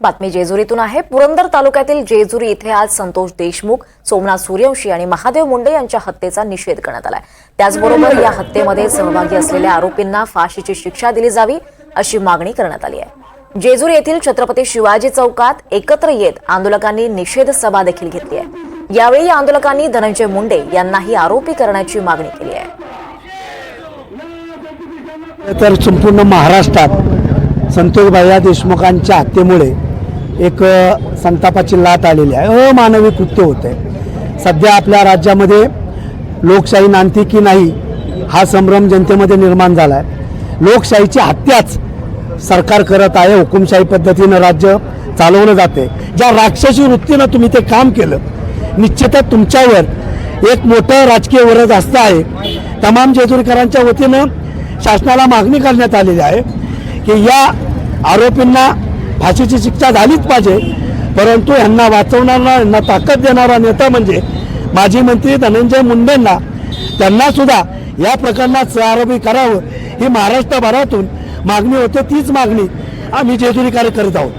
बातमी जेजुरीतून आहे। पुरंदर तालुक्यातील जेजुरी इथे आज संतोष देशमुख, सोमनाथ सूर्यवंशी आणि महादेव मुंडे यांच्या हत्येचा निषेध करण्यात आलाय। त्याचबरोबर या हत्येमध्ये सहभागी असलेल्या आरोपींना फाशीची शिक्षा दिली जावी अशी मागणी करण्यात आली आहे। जेजुरी येथील छत्रपती शिवाजी चौकात एकत्र येत आंदोलकांनी निषेध सभा देखील घेतली आहे। यावेळी या आंदोलकांनी धनंजय मुंडे यांनाही आरोपी करण्याची मागणी केली आहे। तर संपूर्ण महाराष्ट्रात संतोष भैया देशमुखांच्या हत्येमुळे एक संतापाची लाट आलेली आहे। अमानवी कृत्य होते। सध्या आपल्या राज्यामध्ये लोकशाही नांदती की नाही हा संभ्रम जनतेमध्ये निर्माण झाला आहे। लोकशाहीची हत्याच सरकार करत आहे। हुकुमशाही पद्धतीने राज्य चालवलं जाते। ज्या राक्षसी वृत्तीनं तुम्ही ते काम केलं, निश्चितच तुमच्यावर एक मोठं राजकीय वरद असतं आहे। तमाम जेजुरीकरांच्या वतीनं शासनाला मागणी करण्यात आलेली आहे की या आरोपींना फाशीची शिक्षा झालीच पाहिजे, परंतु यांना वाचवणारा, यांना ताकद देणारा नेता म्हणजे माजी मंत्री धनंजय मुंडेंना, त्यांना सुद्धा या प्रकरणात सहआरोपी करावं ही महाराष्ट्रभरातून मागणी होते। तीच मागणी आम्ही जेजुरीकर करीत आहोत।